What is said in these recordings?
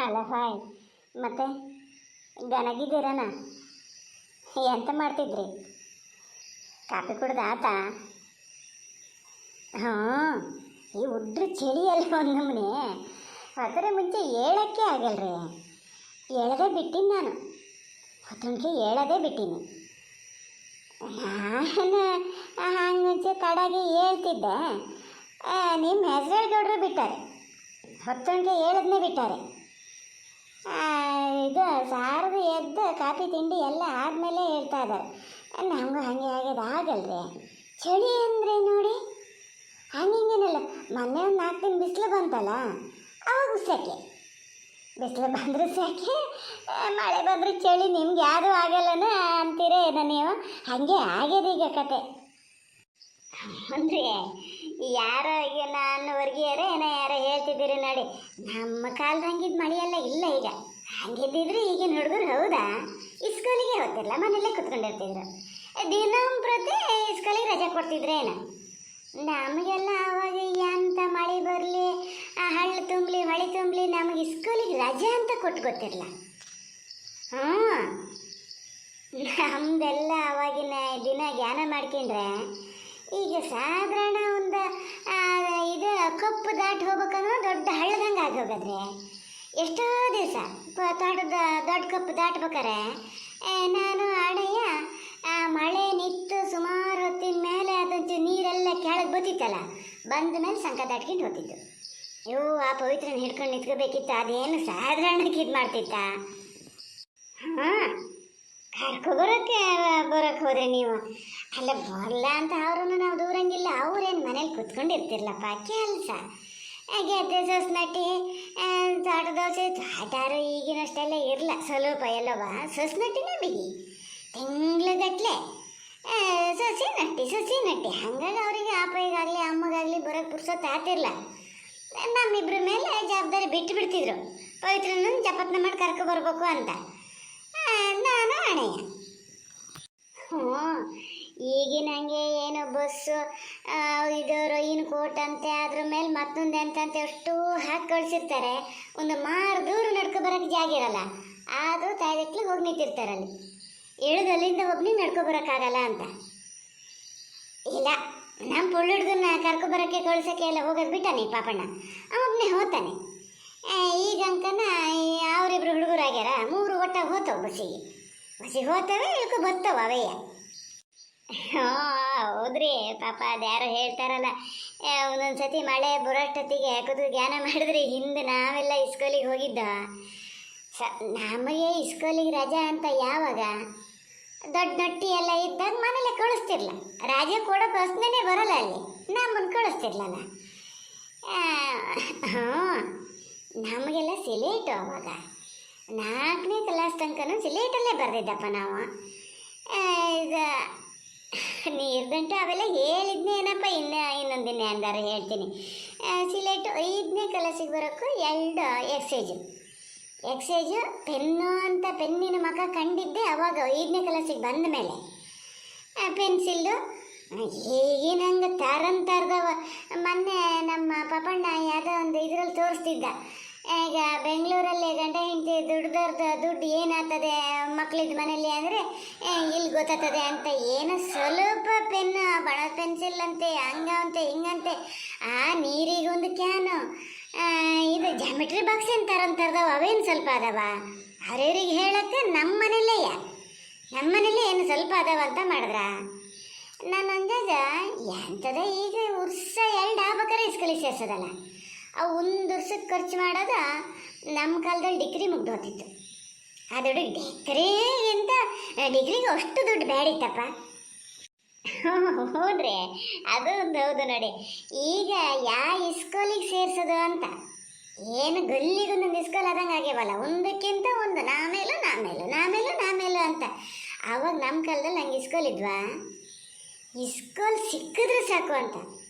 ಅಲ್ಲ ಹಾಯ್. ಮತ್ತೆ ಗನಗಿದ್ದೀರನ? ಎಂತ ಮಾಡ್ತಿದ್ರಿ? ಕಾಫಿ ಕುಡ್ದು ಆತಾ? ಹಾಂ. ಈ ಉಡ್ರ ಚಳಿಯಲ್ಲಿ ಒಂದು ನಮೂನೆ. ಅದರ ಮುಂಚೆ ಹೇಳೋಕ್ಕೆ ಆಗಲ್ರಿ. ಹೇಳದೆ ಬಿಟ್ಟಿನಿ ನಾನು. ಹೊತ್ತೊಂದಿಗೆ ಹೇಳದೆ ಬಿಟ್ಟೀನಿ. ನಾನು ಹಂಗೆ ಮುಂಚೆ ತಡಾಗಿ ಹೇಳ್ತಿದ್ದೆ. ನಿಮ್ಮ ಹೆಸರುಗೌಡರು ಬಿಟ್ಟಾರೆ. ಹೊತ್ತೊಂದಿಗೆ ಹೇಳದ್ನೇ ಬಿಟ್ಟಾರೆ. ಇದು ಸಾರದು ಎದ್ದು ಕಾಫಿ ತಿಂಡಿ ಎಲ್ಲ ಆದಮೇಲೆ ಹೇಳ್ತಾ ಇದ್ದಾರೆ. ನಮಗೂ ಹಾಗೆ ಆಗ್ಯದ ಆಗಲ್ರಿ. ಚಳಿ ಅಂದರೆ ನೋಡಿ ಹಂಗಿಂಗೇನಲ್ಲ. ಮೊನ್ನೆ ಒಂದು 4 ದಿನ ಬಿಸಿಲು ಬಂತಲ್ಲ, ಅವಾಗ ಸೆಕೆ. ಬಿಸಿಲು ಬಂದರೂ ಸೆಕೆ, ಮಳೆ ಬಂದರೆ ಚಳಿ. ನಿಮ್ಗೆ ಯಾವುದೂ ಆಗಲ್ಲನ ಅಂತೀರೇ ಏನೋ ನೀವು. ಹಾಗೆ ಆಗ್ಯದ ಈಗ ಕತೆ. ಅಂದರೆ ಯಾರೋ ಈಗ ನಾನು ವರ್ಗೀಯರೇ ಏನೋ ಯಾರೋ ಹೇಳ್ತಿದ್ದೀರಿ ನೋಡಿ. ನಮ್ಮ ಕಾಲದಂಗಿದ್ದು ಮಳೆಯೆಲ್ಲ ಇಲ್ಲ ಈಗ. ಹಂಗಿದ್ದಿದ್ರೆ ಈಗಿನ ಹುಡುಗರು ಹೌದಾ ಇಸ್ಕೂಲಿಗೆ ಹೋಗ್ತಿರಲ್ಲ, ಮನೆಯಲ್ಲೇ ಕುತ್ಕೊಂಡಿರ್ತಿದ್ರು. ದಿನಂಪ್ರತಿ ಇಸ್ಕೂಲಿಗೆ ರಜೆ ಕೊಡ್ತಿದ್ರೇನು? ನಮಗೆಲ್ಲ ಅವಾಗ ಎಂತ ಮಳೆ ಬರಲಿ, ಹಳ್ಳು ತುಂಬಲಿ ಹೊಳೆ ತುಂಬಲಿ, ನಮಗೆ ಇಸ್ಕೂಲಿಗೆ ರಜೆ ಅಂತ ಕೊಟ್ಟು ಗೊತ್ತಿರಲ್ಲ. ಹಾಂ, ನಮ್ಮದೆಲ್ಲ ಅವಾಗಿನ ದಿನ ಜ್ಞಾನ ಮಾಡ್ಕೊಂಡ್ರೆ ಈಗ ಸಾಧಾರಣ ಒಂದು ಇದು ಕಪ್ಪು ದಾಟಿ ಹೋಗ್ಬೇಕಂದ್ರೆ ದೊಡ್ಡ ಹಳ್ಳದಂಗೆ ಆಗಿ ಹೋಗದ್ರೆ ಎಷ್ಟೋ ದಿವಸ ತೋಟದ ದೊಡ್ಡ ಕಪ್ಪು ದಾಟ್ಬೇಕಾರೆ ನಾನು ಅಣ್ಣಯ್ಯ ಮಳೆ ನಿಂತು ಸುಮಾರು ಹೊತ್ತಿನ ಮೇಲೆ ಅದೊಂಚೂರು ನೀರೆಲ್ಲ ಕೆಳಗೆ ಬತ್ತಿತ್ತಲ್ಲ, ಬಂದ ಮೇಲೆ ಸಂಕ ದಾಟ್ಕೊಂಡು ಹೋಗ್ತಿದ್ದು. ಆ ಪವಿತ್ರನ ಹಿಡ್ಕೊಂಡು ನಿಂತ್ಕೋಬೇಕಿತ್ತು. ಅದೇನು ಸಾಧಾರಣಕ್ಕೆ ಇದು ಮಾಡ್ತಿತ್ತ? ಹಾಂ, ಕರ್ಕೊಬರೋಕ್ಕೆ ಹೋದ್ರೆ ನೀವು ಅಲ್ಲ ಬರಲ್ಲ ಅಂತ ಅವ್ರನ್ನು ನಾವು ದೂರಂಗಿಲ್ಲ. ಅವ್ರೇನು ಮನೇಲಿ ಕುತ್ಕೊಂಡಿರ್ತಿರ್ಲಪ್ಪ, ಕೆಲಸ ಗೆದ್ದೆ ಸೊಸ್ನಟ್ಟಿ ತೋಟ ದೋಸೆ ತಾಟಾರು ಈಗಿನಷ್ಟೆಲ್ಲ ಇರಲ್ಲ, ಸ್ವಲ್ಪ ಎಲ್ಲವ ಸೊಸ್ನಟ್ಟಿನೇ ಬಿಗಿ ತಿಂಗ್ಳುಗಟ್ಲೆ ಸೊಸಿ ನಟ್ಟಿ. ಹಾಗಾಗಿ ಅವರಿಗೆ ಅಪ್ಪಯ್ಯಗಾಗಲಿ ಅಮ್ಮಗಾಗಲಿ ಬರೋಕ್ಕೆ ಪುರ್ಸೊತ್ತು ಆಗ್ತಿರ್ಲ. ನಮ್ಮಿಬ್ಬರ ಮೇಲೆ ಜವಾಬ್ದಾರಿ ಬಿಟ್ಟು ಬಿಡ್ತಿದ್ರು. ಪವಿತ್ರನ ಜಪತ್ನ ಮಾಡಿ ಕರ್ಕೊಬರ್ಬೇಕು ಅಂತ. ನಾನು ಅಣ್ಣಯ್ಯ. ಹ್ಞೂ, ಈಗಿನ ಹಂಗೆ ಏನೋ ಬಸ್ಸು ಇದು ರೈನ್ ಕೋಟ್ ಅಂತೆ, ಅದ್ರ ಮೇಲೆ ಮತ್ತೊಂದು ಎಂತಂತೆ ಅಷ್ಟು ಹಾಕಿ ಕಳಿಸಿರ್ತಾರೆ. ಒಂದು ಮಾರು ದೂರ ನಡ್ಕೊಬರೋಕ್ಕೆ ಜಾಗ ಇರಲ್ಲ. ಅದು ತಾಯಿಕ್ಲಿಗೆ ಹೋಗಿ ನಿಂತಿರ್ತಾರಲ್ಲಿ. ಇಳಿದಲ್ಲಿಂದ ಒಬ್ಬನೇ ನಡ್ಕೊಬರೋಕ್ಕಾಗಲ್ಲ ಅಂತ. ಇಲ್ಲ, ನಮ್ಮ ಪುಳ್ಳುಡ್ಗನ್ನ ಕರ್ಕೊಬರೋಕ್ಕೆ ಕಳ್ಸೋಕ್ಕೆ ಎಲ್ಲ ಹೋಗೋದು ಬಿಟ್ಟಾನೆ ಪಾಪಣ್ಣ. ಒಬ್ಬನೇ ಹೋಗ್ತಾನೆ. ಈಗ ಅಂಕನ ಅವರಿಬ್ರು ಹುಡುಗರಾಗ್ಯಾರ. 3 ಒಟ್ಟಾಗಿ ಹೋಗ್ತಾವೆ ಬಸ್ಸಿಗೆ ಹೋಗ್ತವೆ, ಇಳ್ಕೊ ಬರ್ತವೆ ಅವಯ್ಯ. ಹೌದ್ರಿ ಪಾಪ. ಅದ್ಯಾರೋ ಹೇಳ್ತಾರಲ್ಲ, ಒಂದೊಂದು ಸತಿ ಮಳೆ ಬರೋಷ್ಟೊತ್ತಿಗೆ ಕೂತು ಜ್ಞಾನ ಮಾಡಿದ್ರಿ. ಹಿಂದೆ ನಾವೆಲ್ಲ ಇಸ್ಕೂಲಿಗೆ ಹೋಗಿದ್ದ. ನಮಗೆ ಇಸ್ಕೂಲಿಗೆ ರಜಾ ಅಂತ ಯಾವಾಗ ದೊಡ್ಡ ನಟ್ಟಿ ಎಲ್ಲ ಇದ್ದಾಗ ಮನೇಲೆ ಕಳಿಸ್ತಿರ್ಲ. ರಾಜೆ ಕೊಡೋ ಪ್ರಶ್ನೆನೇ ಬರೋಲ್ಲ ಅಲ್ಲಿ, ನಮ್ಮನ್ನು ಕಳಿಸ್ತಿರ್ಲಲ್ಲ. ಹಾಂ, ನಮಗೆಲ್ಲ ಸಿಲೇಟು ಅವಾಗ 4ನೇ ಕ್ಲಾಸ್ ತನಕನೂ ಸಿಲೇಟಲ್ಲೇ ಬರೆದಿದ್ದಪ್ಪ ನಾವು. ಇದು ನೀರ್ಗಂಟು ಅವೆಲ್ಲ ಹೇಳಿದ್ನೇನಪ್ಪ. ಇನ್ನೊಂದು ದಿನ ಅಂದಾರೆ ಹೇಳ್ತೀನಿ. ಸಿಲೇಟು 5ನೇ ಕ್ಲಾಸಿಗೆ ಬರೋಕ್ಕೂ 2 ಎಕ್ಸೈಜು ಪೆನ್ನು ಅಂತ ಪೆನ್ನಿನ ಮಗ ಕಂಡಿದ್ದೆ ಅವಾಗ 5ನೇ ಕ್ಲಾಸಿಗೆ ಬಂದ ಮೇಲೆ. ಪೆನ್ಸಿಲ್ಲು ಈಗಿನ ಹಂಗೆ ತರದವ. ಮೊನ್ನೆ ನಮ್ಮ ಪಾಪಣ್ಣ ಯಾವುದೋ ಒಂದು ಇದರಲ್ಲಿ ತೋರಿಸ್ತಿದ್ದ. ಈಗ ಬೆಂಗಳೂರಲ್ಲಿ ಗಂಡ ಹೆಂಡತಿ ದುಡ್ಡು ಏನಾಗ್ತದೆ ಮಕ್ಕಳಿದ್ದು ಮನೇಲಿ ಅಂದರೆ ಇಲ್ಲಿ ಗೊತ್ತಾಗ್ತದೆ ಅಂತ. ಏನೋ ಸ್ವಲ್ಪ ಪೆನ್ನು ಬಣದ ಪೆನ್ಸಿಲ್ ಅಂತೆ, ಹಂಗಂತೆ ಹಿಂಗಂತೆ. ನೀರಿಗೊಂದು ಕ್ಯಾನು, ಇದು ಜಾಮಿಟ್ರಿ ಬಾಕ್ಸ್ ಏನು ತರದವ. ಅವೇನು ಸ್ವಲ್ಪ ಅದಾವ ಅವ್ರವ್ರಿಗೆ ಹೇಳಕ್ಕೆ ನಮ್ಮ ಮನೇಲೇ ಏನು ಸ್ವಲ್ಪ ಅದಾವ ಅಂತ ಮಾಡಿದ್ರ. ನಾನು ಅಂದಾಗ ಎಂಥದ ಈಗ ವರ್ಷ 2 ಆಗ್ಬೇಕಾರೆ ಇಸ್ಕೂಲಿ ಸೇರ್ಸೋದಲ್ಲ. ಅವು 1 ವರ್ಷಕ್ಕೆ ಖರ್ಚು ಮಾಡೋದ ನಮ್ಮ ಕಾಲದಲ್ಲಿ ಡಿಗ್ರಿ ಮುಗ್ದು ಹೋಗ್ತಿತ್ತು. ಆ ದುಡ್ಡು ಡಿಗ್ರಿಗಿಂತ ಡಿಗ್ರಿಗೆ ಅಷ್ಟು ದುಡ್ಡು ಬೇಡಿತ್ತಪ್ಪ. ಹೌದ್ರಿ, ಅದು ಒಂದು ಹೌದು ನೋಡಿ. ಈಗ ಇಸ್ಕೂಲಿಗೆ ಸೇರ್ಸೋದು ಅಂತ ಏನು ಗಲ್ಲಿಗೊಂದೊಂದು ಇಸ್ಕೂಲ್ ಆದಂಗೆ ಆಗ್ಯಾವಲ್ಲ, ಒಂದಕ್ಕಿಂತ ಒಂದು ನಾಮೇಲು ಅಂತ. ಆವಾಗ ನಮ್ಮ ಕಾಲದಲ್ಲಿ ನಂಗೆ ಇಸ್ಕೂಲ್ ಇದ್ವಾ? ಇಸ್ಕೂಲ್ ಸಿಕ್ಕಿದ್ರೆ ಸಾಕು ಅಂತ.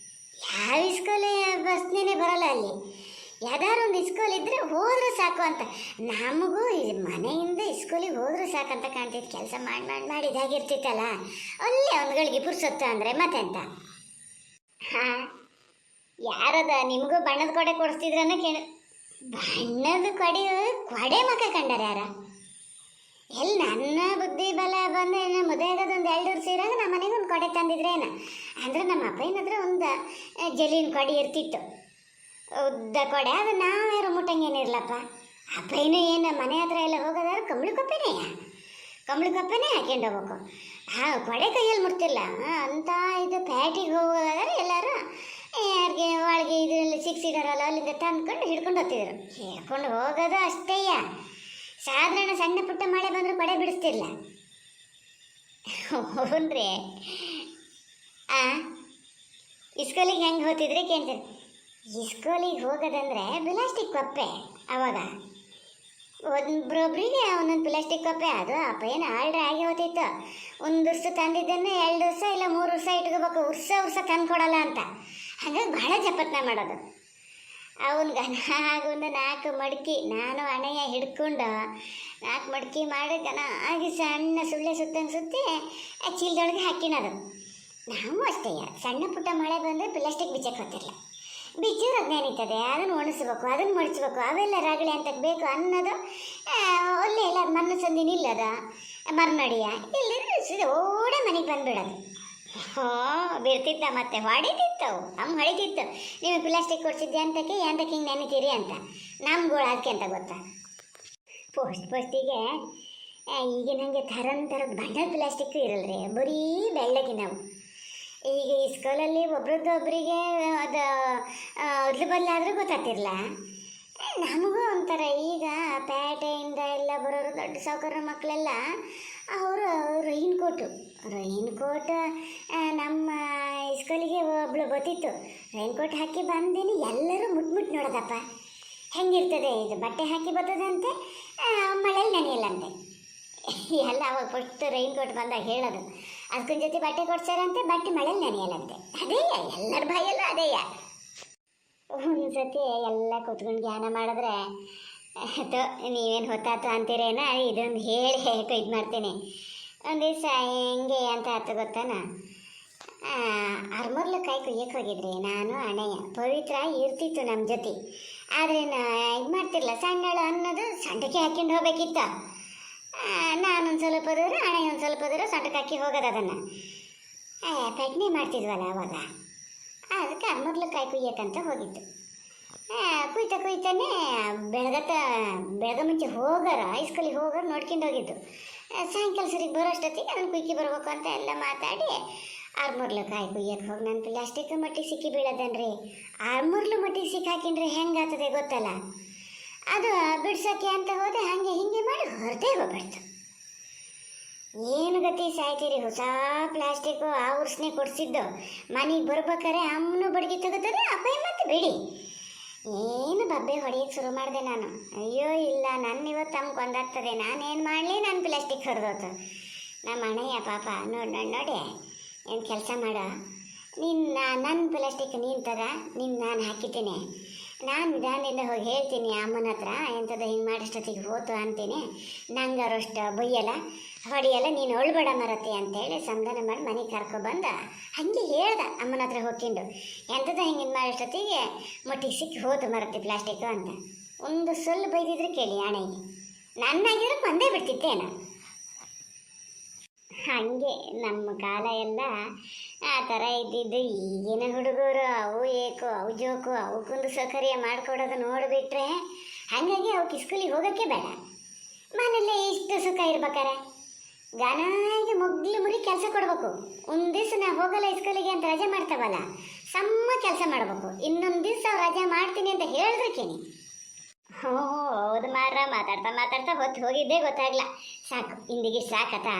ಯಾವ ಇಸ್ಕೂಲೇ ಬಸ್ನೇ ಬರೋಲ್ಲ ಅಲ್ಲಿ. ಯಾವ್ದಾದ್ರು ಒಂದು ಇಸ್ಕೂಲ್ ಇದ್ದರೆ ಹೋದ್ರೆ ಸಾಕು ಅಂತ. ನಮಗೂ ಮನೆಯಿಂದ ಇಸ್ಕೂಲಿಗೆ ಹೋದ್ರೆ ಸಾಕಂತ ಕಾಣ್ತಿತ್ತು. ಕೆಲಸ ಮಾಡಿ ಇದಾಗಿರ್ತಿತ್ತಲ್ಲ, ಅಲ್ಲೇ ಒಂದುಗಳಿಗೆ ಪುರ್ಸೊತ್ತು ಅಂದರೆ ಮತ್ತೆಂತ. ಹಾಂ, ಯಾರದ ನಿಮಗೂ ಬಣ್ಣದ ಕೊಡೆ ಕೊಡಿಸ್ತಿದ್ರನ್ನ ಬಣ್ಣದ ಕೊಡೆ ಮಕ್ಕ ಕಂಡಾರ ಯಾರ? ಎಲ್ಲಿ ನನ್ನ ಬುದ್ಧಿ ಬಲ ಬಂದು ಮದುವೆ ಆಗೋದೊಂದು 2 ವರ್ಷ ಇರಾಗ ನಮ್ಮ ಮನೆಗೆ ಒಂದು ಕೊಡೆ ತಂದಿದ್ರೇನ ಅಂದ್ರೆ ನಮ್ಮ ಅಪ್ಪ ಏನಾದ್ರೆ ಒಂದು ಜಲೀನ ಕೊಡೆ ಇರ್ತಿತ್ತು, ಉದ್ದ ಕೊಡೆ. ಅದು ನಾವ್ಯಾರು ಮುಟ್ಟಂಗೇನಿರ್ಲಪ್ಪ. ಅಪ್ಪಯ್ಯನೂ ಏನು ಮನೆ ಹತ್ರ ಎಲ್ಲ ಹೋಗೋದಾದ್ರೆ ಕಂಬಳಿ ಕಪ್ಪೆನೇ ಹಾಕ್ಕೊಂಡು ಹೋಗ್ಬೇಕು. ಕೊಡೆ ಕೈಯಲ್ಲಿ ಮುಟ್ತಿಲ್ಲ ಅಂತ. ಇದು ಪ್ಯಾಟಿಗೆ ಹೋಗೋದಾದ್ರೆ ಎಲ್ಲರೂ ಯಾರಿಗೆ ಒಳಗೆ ಇದರಲ್ಲಿ 6 ಸೀಟರಲ್ಲ ಅಲ್ಲಿಂದ ತಂದ್ಕೊಂಡು ಹಿಡ್ಕೊಂಡು ಹೋಗ್ತಿದ್ರು. ಹಿಡ್ಕೊಂಡು ಹೋಗೋದು ಅಷ್ಟೇಯ. ಸಾಧಾರಣ ಸಣ್ಣ ಪುಟ್ಟ ಮಳೆ ಬಂದರೂ ಕೊಡೆ ಬಿಡಿಸ್ತಿರ್ಲ. ಹ್ಞೂನ್ರಿ. ಇಸ್ಕೂಲಿಗೆ ಹೆಂಗೆ ಹೋಗ್ತಿದ್ರಿ ಕೇಳ್ತೀರಿ. ಇಸ್ಕೂಲಿಗೆ ಹೋಗೋದಂದ್ರೆ ಪ್ಲಾಸ್ಟಿಕ್ ಕೊಪ್ಪೆ. ಅವಾಗ ಒಬ್ಬೊಬ್ರಿಗೆ ಒಂದೊಂದು ಪ್ಲಾಸ್ಟಿಕ್ ಕೊಪ್ಪೆ. ಅದು ಅಪ್ಪ ಏನು ಆಲ್ಡ್ರೆ ಆಗಿ ಹೋಗ್ತಿತ್ತು. 1 ವರ್ಷ ತಂದಿದ್ದನ್ನು 2 ವರ್ಷ ಇಲ್ಲ 3 ವರ್ಷ ಇಟ್ಕೋಬೇಕು, ವರ್ಷ ತಂದು ಕೊಡಲ್ಲ ಅಂತ. ಹಾಗಾಗಿ ಭಾಳ ಜಪತ್ನ ಮಾಡೋದು. ಅವನಿಗೆ ನಾಗೊಂದು 4 ಮಡ್ಕಿ ನಾನು ಹಣೆಯ ಹಿಡ್ಕೊಂಡು 4 ಮಡ್ಕಿ ಮಾಡಿ ಆಗಿ ಸಣ್ಣ ಸುಳ್ಳೆ ಸುತ್ತಂಗೆ ಸುತ್ತಿ ಚೀಲದೊಳಗೆ ಹಾಕಿನದು. ನಾವು ಅಷ್ಟೇ ಸಣ್ಣ ಪುಟ್ಟ ಮಳೆ ಬಂದರೆ ಪ್ಲಾಸ್ಟಿಕ್ ಬಿಚ್ಚಕ್ಕೆ ಹೋಗ್ತಿರಲ್ಲ. ಬಿಚ್ಚಿದ್ರೆ ಅದು ನೆನೀತದೆ, ಅದನ್ನು ಒಣಸ್ಬೇಕು, ಅದನ್ನು ಮಡಚ್ಬೇಕು, ಅವೆಲ್ಲ ರಗಳೆ ಅಂತ ಬೇಕು ಅನ್ನೋದು. ಒಳ್ಳೆ ಎಲ್ಲ ಮಣ್ಣು ಸಂದಿ ನಿಲ್ಲದ ಮರ್ನಡಿಯ ಇಲ್ಲಿ ಓಡೆ ಮನೆಗೆ ಬಂದುಬಿಡೋದು. ಬಿಡ್ತಿತ್ತ ಮತ್ತೆ ಹೊಡಿತಿತ್ತವು. ಅಮ್ಮ ಹೊಡಿತಿತ್ತು, ನೀವು ಪ್ಲಾಸ್ಟಿಕ್ ಕೊಡ್ಸಿದ್ದೆ ಅಂತಕ್ಕೆ ಎಂತಕ್ಕೆ ಹಿಂಗೆ ನೆನಿತೀರಿ ಅಂತ. ನಮ್ಗಳು ಅದಕ್ಕೆ ಅಂತ ಗೊತ್ತಾ. ಫಸ್ಟಿಗೆ ಈಗಿನಂಗೆ ಥರದ ಬಣ್ಣದ ಪ್ಲಾಸ್ಟಿಕ್ ಇರಲ್ರಿ, ಬರೀ ಬೆಳ್ಳಗಿನವು. ಈಗ ಈ ಸ್ಕೂಲಲ್ಲಿ ಒಬ್ರದ್ದೊಬ್ಬರಿಗೆ ಅದು ಅದ್ರ ಬದಲಾದರೂ ಗೊತ್ತಾಗ್ತಿರಲ್ಲ. ನಮಗೂ ಒಂಥರ ಈಗ ಪೇಟೆಯಿಂದ ಎಲ್ಲ ಬರೋರು ದೊಡ್ಡ ಸಾವುಕಾರ ಮಕ್ಕಳೆಲ್ಲ ಅವರು ರೈನ್ ಕೋಟ್ ನಮ್ಮ ಸ್ಕೂಲಿಗೆ ಒಬ್ಳು ಗೊತ್ತಿತ್ತು. ರೈನ್ ಕೋಟ್ ಹಾಕಿ ಬಂದೀನಿ, ಎಲ್ಲರೂ ಮುಟ್ಟು ನೋಡೋದಪ್ಪ ಹೆಂಗಿರ್ತದೆ ಇದು. ಬಟ್ಟೆ ಹಾಕಿ ಬರ್ತದಂತೆ, ಮಳೆಯಲ್ಲಿ ನೆನೆಯಲ್ಲಂತೆ. ಎಲ್ಲ ಅವಾಗ ಫಸ್ಟ್ ರೈನ್ ಕೋಟ್ ಬಂದಾಗ ಹೇಳೋದು. ಅದಕ್ಕೊಂದು ಜೊತೆ ಬಟ್ಟೆ ಕೊಡ್ಸಾರಂತೆ, ಬಟ್ಟೆ ಮಳೆಯಲ್ಲಿ ನೆನೆಯಲ್ಲಂತೆ. ಅದೇ ಎಲ್ಲರ ಭಯಲ್ಲೂ ಅದೇ. ಒಂದು ಸತಿ ಎಲ್ಲ ಕೂತ್ಕೊಂಡು ಜ್ಞಾನ ಮಾಡಿದ್ರೆ ನೀವೇನು ಹೊತ್ತಾತು ಅಂತೀರೇನ, ಇದೊಂದು ಹೇಳಿ ಇದು ಮಾಡ್ತೀನಿ. ಒಂದು ದಿವಸ ಹೆಂಗೆ ಅಂತ ಆಯ್ತು ಗೊತ್ತಾನ. ಅರ್ಮರ್ಲಕಾಯಿ ಕುಯ್ಯಕ್ಕೆ ಹೋಗಿದ್ರಿ ನಾನು ಅಣ್ಣಯ್ಯ. ಪವಿತ್ರ ಇರ್ತಿತ್ತು ನಮ್ಮ ಜೊತೆ, ಆದರೆ ಇದು ಮಾಡ್ತಿರ್ಲ. ಸಣ್ಣಳು ಅನ್ನೋದು ಸಂಟಕ್ಕೆ ಹಾಕ್ಕೊಂಡು ಹೋಗ್ಬೇಕಿತ್ತು. ನಾನೊಂದು ಸ್ವಲ್ಪ ದೂರ, ಅಣ್ಣಯ್ಯ ಒಂದು ಸ್ವಲ್ಪ ದೂರ ಸಂಟಕ್ಕೆ ಹಾಕಿ ಹೋಗೋದು. ಅದನ್ನು ಪೆಟ್ನೆ ಮಾಡ್ತಿದ್ವಲ್ಲ ಅವಾಗ. ಅದಕ್ಕೆ ಅರ್ಮರ್ಲಕಾಯಿ ಕುಯ್ಯಕ್ಕಂತ ಹೋಗಿತ್ತು. ಕುಯ್ತಾನೆ ಬೆಳಗ್ಗೆ ಮುಂಚೆ ಹೋಗೋರು ಹೈಸ್ಕೂಲಿಗೆ ಹೋಗೋರು ನೋಡ್ಕೊಂಡು ಹೋಗಿದ್ದು. ಸಾಯಂಕಾಲ ಸರಿಗೆ ಬರೋಷ್ಟೊತ್ತಿಗೆ ಅದನ್ನು ಕುಯ್ಕಿ ಬರ್ಬೇಕು ಅಂತ ಎಲ್ಲ ಮಾತಾಡಿ ಆರ್ಮೂರ್ಲಕಾಯಿ ಕುಯ್ಯಕ್ಕೆ ಹೋಗಿ ನನ್ನ ಪ್ಲಾಸ್ಟಿಕ್ ಮಟ್ಟಿಗೆ ಸಿಕ್ಕಿ ಬೀಳೋದನ್ರಿ. ಆರ್ಮೂರ್ಲು ಮಟ್ಟಿಗೆ ಸಿಕ್ಕಿ ಹಾಕಿಂಡ್ರೆ ಹೆಂಗೆ ಆಗ್ತದೆ ಗೊತ್ತಲ್ಲ. ಅದು ಬಿಡ್ಸೋಕ್ಕೆ ಅಂತ ಹೋದೆ, ಹಾಗೆ ಹಿಂಗೆ ಮಾಡಿ ಹೊರಟೇ ಹೋಗ್ಬಿಡ್ತು. ಏನು ಗತಿ ಸಾಯ್ತೀರಿ, ಹೊಸ ಪ್ಲಾಸ್ಟಿಕ್ಕು ಆ ಉರ್ಸ್ನೆ ಕೊಡಿಸಿದ್ದು. ಮನೆಗೆ ಬರ್ಬೇಕಾರೆ ಅಮ್ಮನೂ ಬಡ್ಗಿ ತೆಗೋತದೆ, ಅಪ್ಪ ಮತ್ತೆ ಬಿಡಿ. ಏನು ಬಬ್ಬೆ ಹೊಡೆಯಕ್ಕೆ ಶುರು ಮಾಡಿದೆ ನಾನು. ಅಯ್ಯೋ ಇಲ್ಲ, ನನ್ನ ಇವತ್ತು ತಮ್ಗೆ ಕೊಂದಾಗ್ತದೆ, ನಾನೇನು ಮಾಡಲಿ, ನನ್ನ ಪ್ಲಾಸ್ಟಿಕ್ ಹೊರದೋತು. ನಮ್ಮ ಅಣ್ಣಯ್ಯ ಪಾಪ ನೋಡಿ ಏನು ಕೆಲಸ ಮಾಡ, ನನ್ನ ಪ್ಲಾಸ್ಟಿಕ್ ನೀನು ತಗ, ನಾನು ಹಾಕಿದ್ದೀನಿ. ನಾನು ನಿಧಾನದಿಂದ ಹೋಗಿ ಹೇಳ್ತೀನಿ ಅಮ್ಮನ ಹತ್ರ, ಎಂಥದ್ದು ಹಿಂಗೆ ಮಾಡಿಷ್ಟೊತ್ತಿಗೆ ಹೋತು ಅಂತೀನಿ. ನಂಗೆ ಅಷ್ಟು ಬೈಯಲ್ಲ ಹೊಡಿಯಲ್ಲ, ನೀನು ಒಳ್ಬೇಡ ಮರತಿ ಅಂತೇಳಿ ಸಮಾಧಾನ ಮಾಡಿ ಮನೆಗೆ ಕರ್ಕೊಬಂದು ಹಾಗೆ ಹೇಳ್ದೆ ಅಮ್ಮನ ಹತ್ರ ಹೋಗ್ಕೊಂಡು. ಎಂಥದ್ದು ಹಿಂಗೆ ಮಾಡಿಷ್ಟೊತ್ತಿಗೆ ಮೊಟ್ಟಿಗೆ ಸಿಕ್ಕಿ ಹೋತು ಮರತಿ ಪ್ಲಾಸ್ಟಿಕ್ಕು ಅಂತ. ಒಂದು ಸೊಲ್ಲು ಬೈದಿದ್ರೆ ಕೇಳಿ ಆಣೆಗೆ, ನನ್ನಾಗಿದ್ರೆ ಬಂದೇ ಬಿಡ್ತಿತ್ತೇನು. ಹಾಗೆ ನಮ್ಮ ಕಾಲ ಎಲ್ಲ ಆ ಥರ ಇದ್ದಿದ್ದು. ಈಗಿನ ಹುಡುಗರು ಅವು ಏಕೋ ಅವು ಜೋಕು ಅವಕ್ಕೊಂದು ಸೌಕರ್ಯ ಮಾಡಿಕೊಡೋದು ನೋಡಿಬಿಟ್ರೆ ಹಾಗಾಗಿ ಅವಕ್ಕೆ ಸ್ಕೂಲಿಗೆ ಹೋಗೋಕ್ಕೆ ಬೇಡ, ಮನೇಲೆ ಇಷ್ಟು ಸುಖ ಇರ್ಬೇಕಾರೆ ಗಾನಾಗಿ ಮೊಗ್ಲು ಮುರಿ ಕೆಲಸ ಕೊಡ್ಬೇಕು. ಒಂದು ದಿವಸ ನಾ ಹೋಗಲ್ಲ ಸ್ಕೂಲಿಗೆ ಅಂತ ರಜೆ ಮಾಡ್ತಾವಲ್ಲ, ಸಮ್ಮ ಕೆಲಸ ಮಾಡಬೇಕು. ಇನ್ನೊಂದು ದಿವಸ ರಜೆ ಮಾಡ್ತೀನಿ ಅಂತ ಹೇಳಿದ್ರೆ ಕೇಳಿ. ಹೌದು ಮಾರ, ಮಾತಾಡ್ತಾ ಹೊತ್ತು ಹೋಗಿದ್ದೇ ಗೊತ್ತಾಗ್ಲ. ಸಾಕು, ಇಂದಿಗೆ ಸಾಕತಾ.